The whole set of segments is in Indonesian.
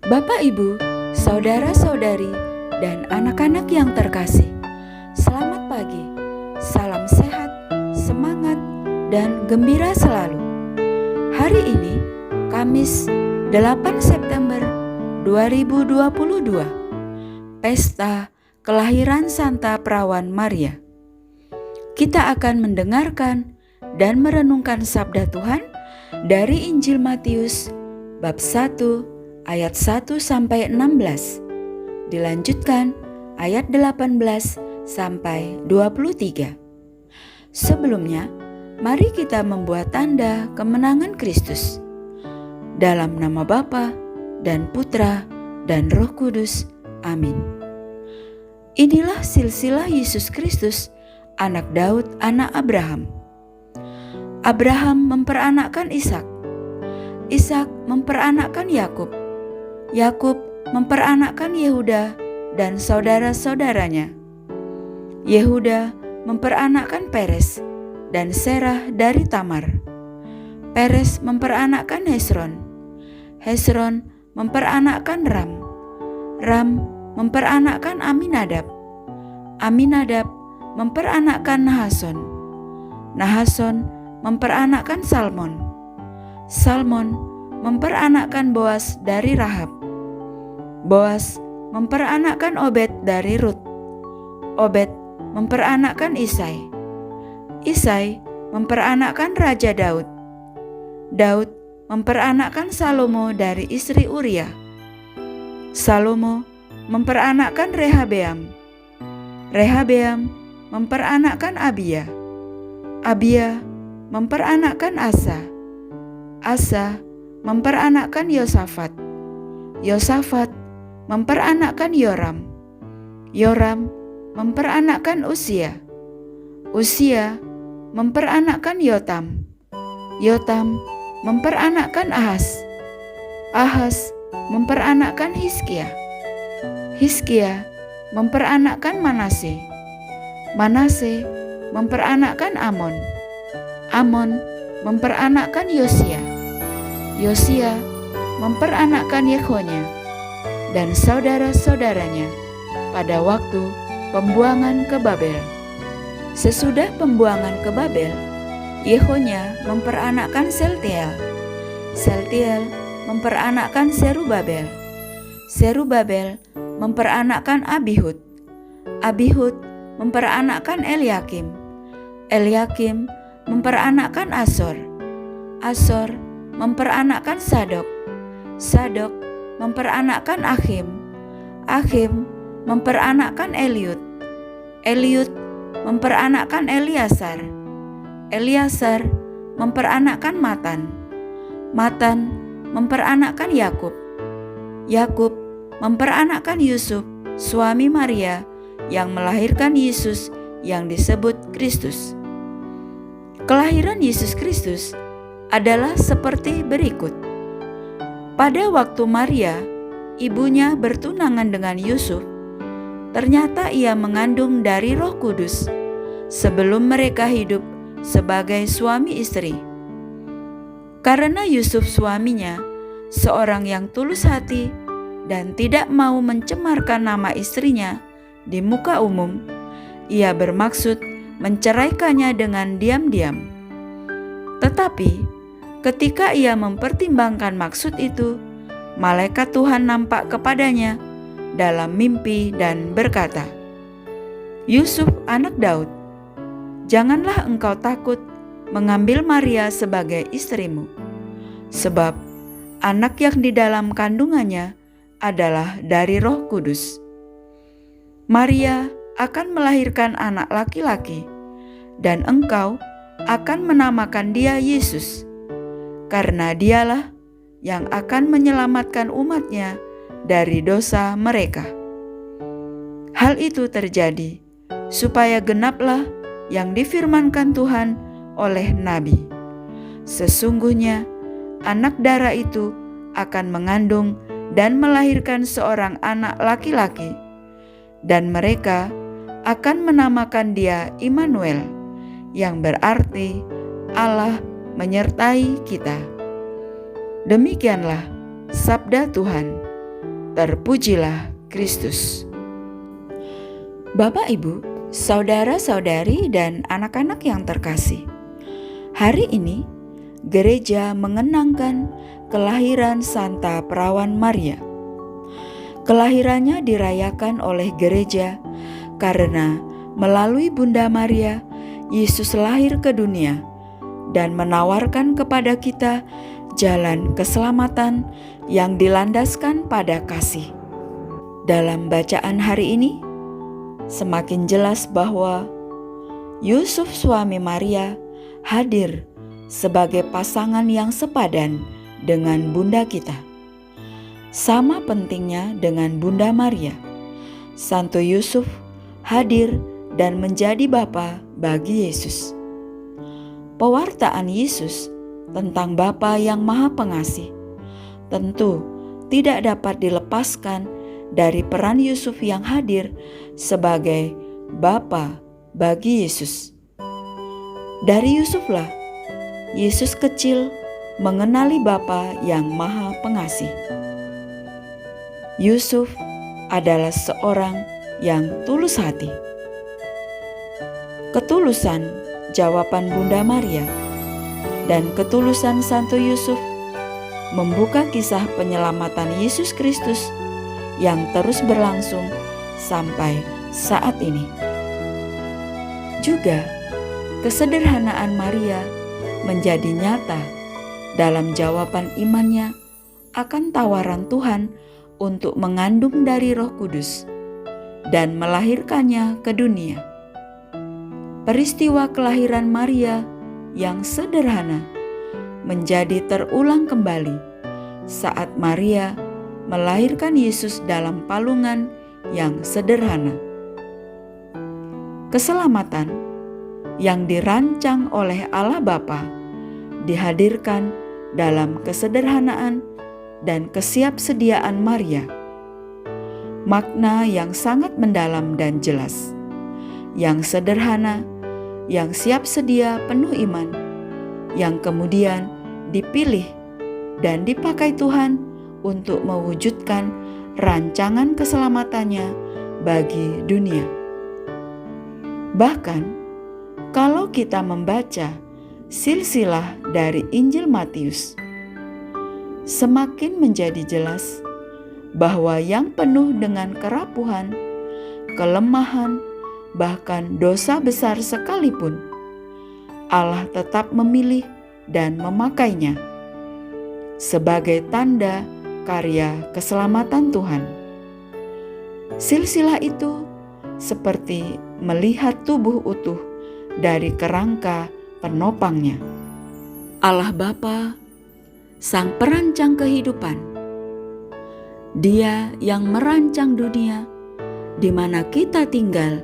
Bapak, Ibu, saudara-saudari, dan anak-anak yang terkasih, selamat pagi, salam sehat, semangat, dan gembira selalu. Hari ini, Kamis 8 September 2022, Pesta Kelahiran Santa Perawan Maria. Kita akan mendengarkan dan merenungkan sabda Tuhan dari Injil Matius bab 1 ayat 1 sampai 16. Dilanjutkan ayat 18 sampai 23. Sebelumnya, mari kita membuat tanda kemenangan Kristus. Dalam nama Bapa dan Putra dan Roh Kudus. Amin. Inilah silsilah Yesus Kristus, anak Daud, anak Abraham. Abraham memperanakkan Ishak. Ishak memperanakkan Yakub. Yakub memperanakkan Yehuda dan saudara-saudaranya. Yehuda memperanakkan Peres dan Serah dari Tamar. Peres memperanakkan Hesron. Hesron memperanakkan Ram. Ram memperanakkan Aminadab. Aminadab memperanakkan Nahason. Nahason memperanakkan Salmon. Salmon memperanakkan Boas dari Rahab. Boas memperanakkan Obed dari Rut. Obed memperanakkan Isai. Isai memperanakkan Raja Daud. Daud memperanakkan Salomo dari istri Uria. Salomo memperanakkan Rehabeam. Rehabeam memperanakkan Abia. Abia memperanakkan Asa. Asa memperanakkan Yosafat. Yosafat memperanakkan Yoram. Yoram memperanakkan Usia. Usia memperanakkan Yotam. Yotam memperanakkan Ahas. Ahas memperanakkan Hizkia. Hizkia memperanakkan Manase. Manase memperanakkan Amon. Amon memperanakkan Yosia. Yosia memperanakkan Yekhonya dan saudara-saudaranya pada waktu pembuangan ke Babel. Sesudah pembuangan ke Babel, Yekhonya memperanakkan Seltiel. Seltiel memperanakkan Serubabel. Serubabel memperanakkan Abihud. Abihud memperanakkan Eliakim. Eliakim memperanakkan Asor. Asor memperanakkan Sadok. Sadok memperanakkan Akhim. Akhim memperanakkan Eliud. Eliud memperanakkan Eliasar. Eliasar memperanakkan Matan. Matan memperanakkan Yakub. Yakub memperanakkan Yusuf, suami Maria yang melahirkan Yesus yang disebut Kristus. Kelahiran Yesus Kristus adalah seperti berikut. Pada waktu Maria, ibunya bertunangan dengan Yusuf, ternyata ia mengandung dari Roh Kudus sebelum mereka hidup sebagai suami istri. Karena Yusuf suaminya seorang yang tulus hati dan tidak mau mencemarkan nama istrinya di muka umum, ia bermaksud menceraikannya dengan diam-diam. Tetapi ketika ia mempertimbangkan maksud itu, malaikat Tuhan nampak kepadanya dalam mimpi dan berkata, "Yusuf anak Daud, janganlah engkau takut mengambil Maria sebagai istrimu, sebab anak yang di dalam kandungannya adalah dari Roh Kudus. Maria akan melahirkan anak laki-laki, dan engkau akan menamakan dia Yesus, karena dialah yang akan menyelamatkan umatnya dari dosa mereka." Hal itu terjadi supaya genaplah yang difirmankan Tuhan oleh Nabi. Sesungguhnya anak darah itu akan mengandung dan melahirkan seorang anak laki-laki, dan mereka akan menamakan dia Immanuel, yang berarti Allah menyertai kita. Demikianlah sabda Tuhan. Terpujilah Kristus. Bapak, Ibu, saudara-saudari, dan anak-anak yang terkasih, hari ini gereja mengenangkan kelahiran Santa Perawan Maria. Kelahirannya dirayakan oleh gereja karena melalui Bunda Maria, Yesus lahir ke dunia dan menawarkan kepada kita jalan keselamatan yang dilandaskan pada kasih. Dalam bacaan hari ini, semakin jelas bahwa Yusuf suami Maria hadir sebagai pasangan yang sepadan dengan Bunda kita. Sama pentingnya dengan Bunda Maria, Santo Yusuf hadir dan menjadi bapa bagi Yesus. Pewartaan Yesus tentang Bapa yang Maha Pengasih tentu tidak dapat dilepaskan dari peran Yusuf yang hadir sebagai bapa bagi Yesus. Dari Yusuflah Yesus kecil mengenali Bapa yang Maha Pengasih. Yusuf adalah seorang yang tulus hati. Ketulusan jawaban Bunda Maria dan ketulusan Santo Yusuf membuka kisah penyelamatan Yesus Kristus yang terus berlangsung sampai saat ini. Juga kesederhanaan Maria menjadi nyata dalam jawaban imannya akan tawaran Tuhan untuk mengandung dari Roh Kudus dan melahirkannya ke dunia. Peristiwa kelahiran Maria yang sederhana menjadi terulang kembali saat Maria melahirkan Yesus dalam palungan yang sederhana. Keselamatan yang dirancang oleh Allah Bapa dihadirkan dalam kesederhanaan dan kesiapsediaan Maria. Makna yang sangat mendalam dan jelas, yang sederhana, yang siap sedia penuh iman, yang kemudian dipilih dan dipakai Tuhan untuk mewujudkan rancangan keselamatannya bagi dunia. Bahkan, kalau kita membaca silsilah dari Injil Matius, semakin menjadi jelas bahwa yang penuh dengan kerapuhan, kelemahan, bahkan dosa besar sekalipun, Allah tetap memilih dan memakainya sebagai tanda karya keselamatan Tuhan. Silsilah itu seperti melihat tubuh utuh dari kerangka penopangnya. Allah Bapa, Sang Perancang kehidupan. Dia yang merancang dunia di mana kita tinggal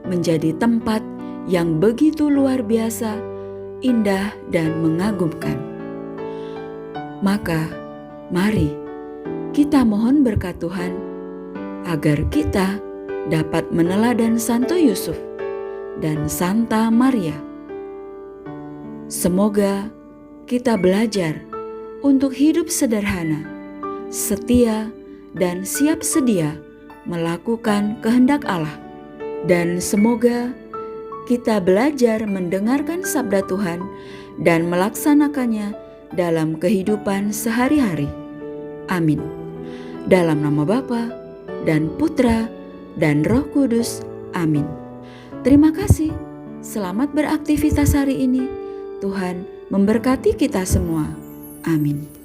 menjadi tempat yang begitu luar biasa, indah dan mengagumkan. Maka, mari kita mohon berkat Tuhan agar kita dapat meneladan Santo Yusuf dan Santa Maria. Semoga kita belajar untuk hidup sederhana, setia, dan siap sedia melakukan kehendak Allah. Dan semoga kita belajar mendengarkan sabda Tuhan dan melaksanakannya dalam kehidupan sehari-hari. Amin. Dalam nama Bapa dan Putra dan Roh Kudus. Amin. Terima kasih. Selamat beraktivitas hari ini. Tuhan memberkati kita semua. Amin.